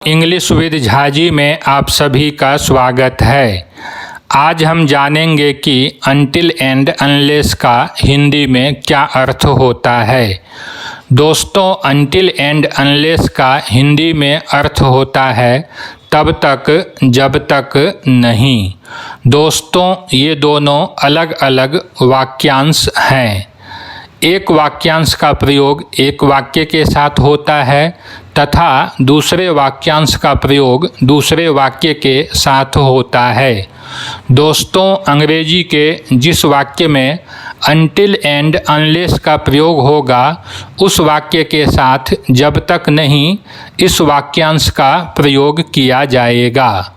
English with Jhaji में आप सभी का स्वागत है। आज हम जानेंगे कि अनटिल एंड अनलेस का हिंदी में क्या अर्थ होता है। दोस्तों, अनटिल एंड अनलेस का हिंदी में अर्थ होता है तब तक जब तक नहीं। दोस्तों, ये दोनों अलग अलग वाक्यांश हैं। एक वाक्यांश का प्रयोग एक वाक्य के साथ होता है तथा दूसरे वाक्यांश का प्रयोग दूसरे वाक्य के साथ होता है। दोस्तों, अंग्रेजी के जिस वाक्य में अनटिल एंड अनलेस का प्रयोग होगा उस वाक्य के साथ जब तक नहीं इस वाक्यांश का प्रयोग किया जाएगा।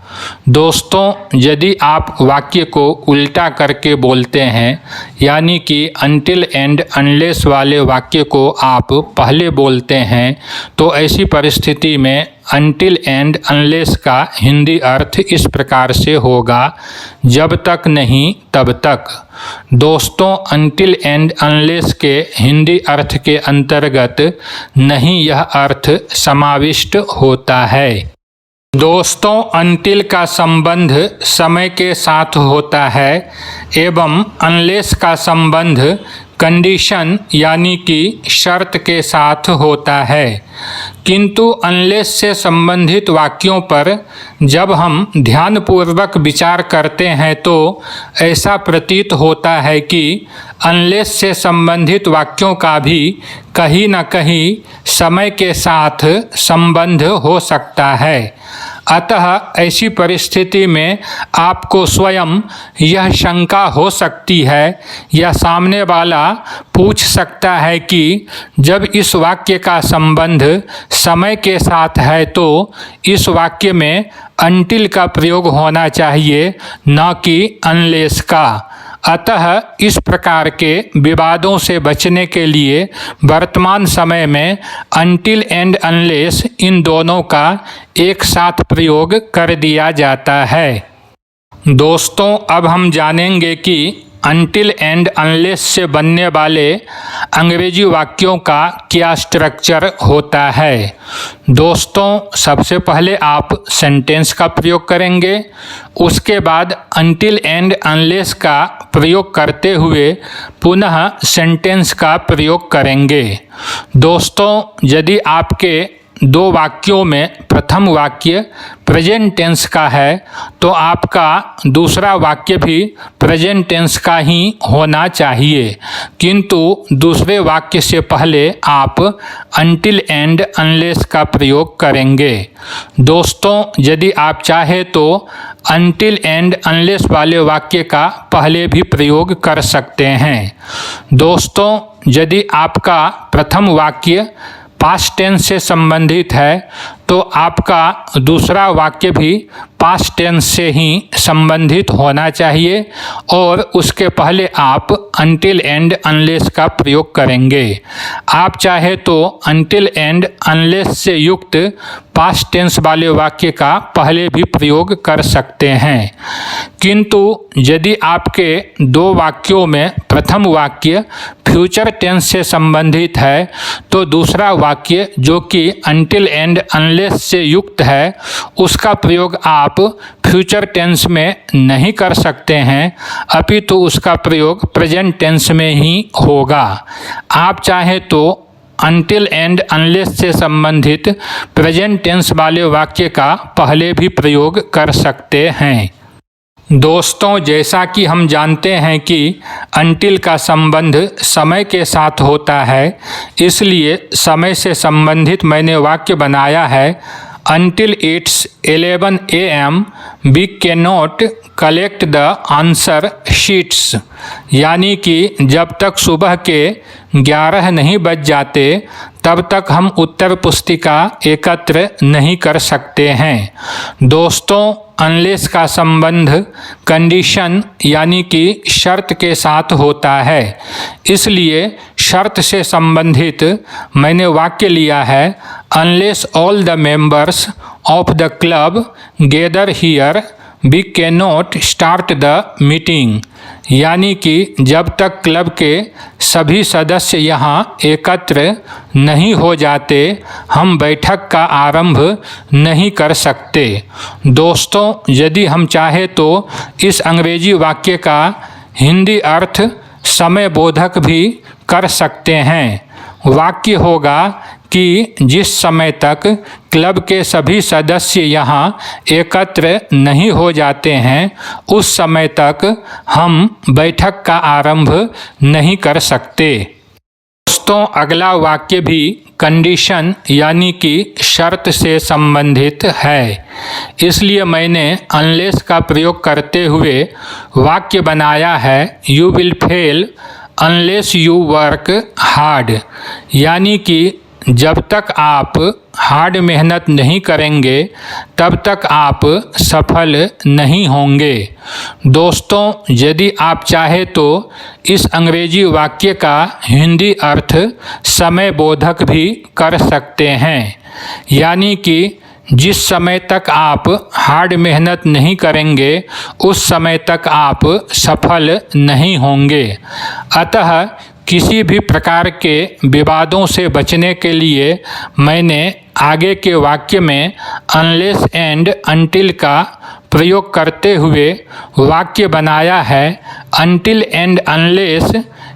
दोस्तों, यदि आप वाक्य को उल्टा करके बोलते हैं, यानी कि अनटिल एंड अनलेस वाले वाक्य को आप पहले बोलते हैं, तो ऐसी परिस्थिति में अनटिल एंड अनलेस का हिंदी अर्थ इस प्रकार से होगा, जब तक नहीं तब तक। दोस्तों, अनटिल एंड अनलेस के हिंदी अर्थ के अंतर्गत नहीं यह अर्थ समाविष्ट होता है। दोस्तों, अनटिल का संबंध समय के साथ होता है एवं अनलेस का संबंध कंडीशन यानी कि शर्त के साथ होता है। किंतु अनलेस से संबंधित वाक्यों पर जब हम ध्यानपूर्वक विचार करते हैं तो ऐसा प्रतीत होता है कि अनलेस से संबंधित वाक्यों का भी कहीं न कहीं समय के साथ संबंध हो सकता है। अतः ऐसी परिस्थिति में आपको स्वयं यह शंका हो सकती है या सामने वाला पूछ सकता है कि जब इस वाक्य का संबंध समय के साथ है तो इस वाक्य में अनटिल का प्रयोग होना चाहिए, न कि अनलेस का। अतः इस प्रकार के विवादों से बचने के लिए वर्तमान समय में अनटिल एंड अनलेस इन दोनों का एक साथ प्रयोग कर दिया जाता है। दोस्तों, अब हम जानेंगे कि अनटिल एंड अनलेस से बनने वाले अंग्रेजी वाक्यों का क्या स्ट्रक्चर होता है। दोस्तों, सबसे पहले आप सेंटेंस का प्रयोग करेंगे, उसके बाद अनटिल एंड अनलेस का प्रयोग करते हुए पुनः सेंटेंस का प्रयोग करेंगे। दोस्तों, यदि आपके दो वाक्यों में प्रथम वाक्य प्रेजेंट टेंस का है तो आपका दूसरा वाक्य भी प्रेजेंट टेंस का ही होना चाहिए, किंतु दूसरे वाक्य से पहले आप अनटिल एंड अनलेस का प्रयोग करेंगे। दोस्तों, यदि आप चाहे तो अनटिल एंड अनलेस वाले वाक्य का पहले भी प्रयोग कर सकते हैं। दोस्तों, यदि आपका प्रथम वाक्य पास्ट टेंस से संबंधित है तो आपका दूसरा वाक्य भी पास्ट टेंस से ही संबंधित होना चाहिए और उसके पहले आप अनटिल एंड अनलेस का प्रयोग करेंगे। आप चाहे तो अनटिल एंड अनलेस से युक्त पास्ट टेंस वाले वाक्य का पहले भी प्रयोग कर सकते हैं, किंतु यदि आपके दो वाक्यों में प्रथम वाक्य फ्यूचर टेंस से संबंधित है तो दूसरा वाक्य जो कि अनटिल एंड अनलेस से युक्त है उसका प्रयोग आप फ्यूचर टेंस में नहीं कर सकते हैं, अपितु उसका प्रयोग प्रेजेंट टेंस में ही होगा। आप चाहे तो अनटिल एंड अनलेस से संबंधित प्रेजेंट टेंस वाले वाक्य का पहले भी प्रयोग कर सकते हैं। दोस्तों, जैसा कि हम जानते हैं कि अनटिल का संबंध समय के साथ होता है, इसलिए समय से संबंधित मैंने वाक्य बनाया है Until it's 11 AM we cannot collect the answer sheets, यानी कि जब तक सुबह के 11 नहीं बज जाते तब तक हम उत्तर पुस्तिका एकत्र नहीं कर सकते हैं। दोस्तों, अनलेस का संबंध कंडीशन यानी कि शर्त के साथ होता है, इसलिए शर्त से संबंधित मैंने वाक्य लिया है unless all the members of the club gather here we can not start the meeting, यानी कि जब तक क्लब के सभी सदस्य यहाँ एकत्र नहीं हो जाते हम बैठक का आरंभ नहीं कर सकते। दोस्तों, यदि हम चाहे तो इस अंग्रेजी वाक्य का हिंदी अर्थ समय बोधक भी कर सकते हैं। वाक्य होगा कि जिस समय तक क्लब के सभी सदस्य यहाँ एकत्र नहीं हो जाते हैं उस समय तक हम बैठक का आरंभ नहीं कर सकते। दोस्तों, अगला वाक्य भी कंडीशन यानी कि शर्त से संबंधित है, इसलिए मैंने अनलेस का प्रयोग करते हुए वाक्य बनाया है you will fail unless you work hard, यानी कि जब तक आप हार्ड मेहनत नहीं करेंगे तब तक आप सफल नहीं होंगे। दोस्तों, यदि आप चाहे तो इस अंग्रेजी वाक्य का हिंदी अर्थ समय बोधक भी कर सकते हैं, यानी कि जिस समय तक आप हार्ड मेहनत नहीं करेंगे उस समय तक आप सफल नहीं होंगे। अतः किसी भी प्रकार के विवादों से बचने के लिए मैंने आगे के वाक्य में अनलेस एंड अनटिल का प्रयोग करते हुए वाक्य बनाया है until and unless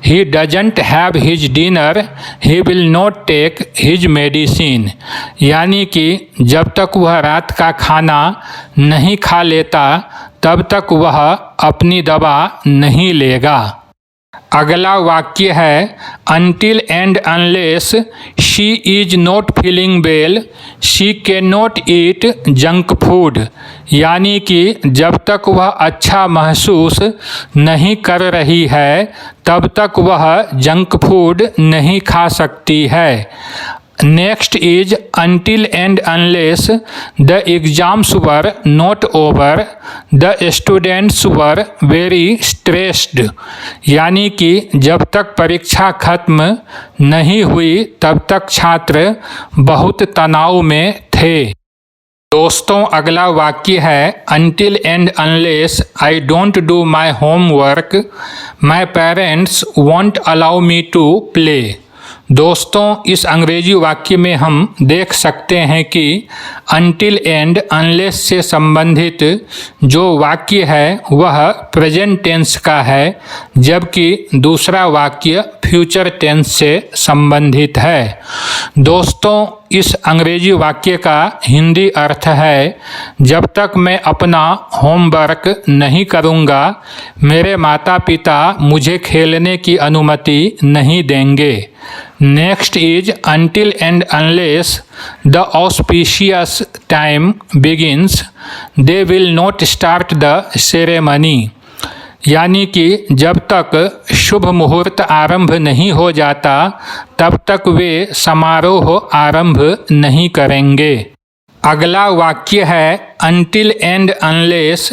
he doesn't have his dinner he will not take his medicine, यानी कि जब तक वह रात का खाना नहीं खा लेता तब तक वह अपनी दवा नहीं लेगा। अगला वाक्य है until and unless she is not feeling well she can not eat junk food, यानी कि जब तक वह अच्छा महसूस नहीं कर रही है तब तक वह जंक फूड नहीं खा सकती है। Next is until and unless the exams were not over the students were very stressed, यानी कि जब तक परीक्षा खत्म नहीं हुई तब तक छात्र बहुत तनाव में थे। दोस्तों, अगला वाक्य है until and unless I don't do my homework my parents won't allow me to play. दोस्तों, इस अंग्रेजी वाक्य में हम देख सकते हैं कि अनटिल एंड अनलेस से संबंधित जो वाक्य है वह प्रेजेंट टेंस का है, जबकि दूसरा वाक्य फ्यूचर टेंस से संबंधित है। दोस्तों, इस अंग्रेजी वाक्य का हिंदी अर्थ है जब तक मैं अपना होमवर्क नहीं करूँगा मेरे माता पिता मुझे खेलने की अनुमति नहीं देंगे। Next is until and unless the auspicious time begins they will not start the ceremony, यानी कि जब तक शुभ मुहूर्त आरंभ नहीं हो जाता तब तक वे समारोह आरंभ नहीं करेंगे। अगला वाक्य है until and unless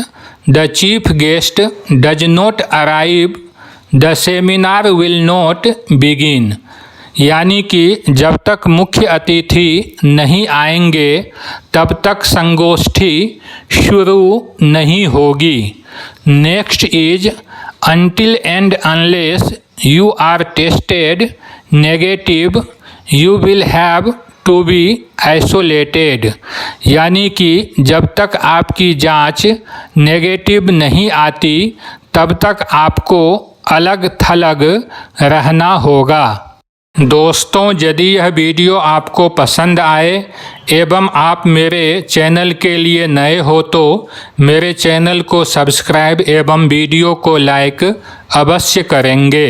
the chief guest does not arrive the seminar will not begin, यानी कि जब तक मुख्य अतिथि नहीं आएंगे तब तक संगोष्ठी शुरू नहीं होगी। Next is until and unless you are tested negative you will have to be isolated, यानी कि जब तक आपकी जांच नेगेटिव नहीं आती तब तक आपको अलग थलग रहना होगा। दोस्तों, यदि यह वीडियो आपको पसंद आए एवं आप मेरे चैनल के लिए नए हो तो मेरे चैनल को सब्सक्राइब एवं वीडियो को लाइक अवश्य करेंगे।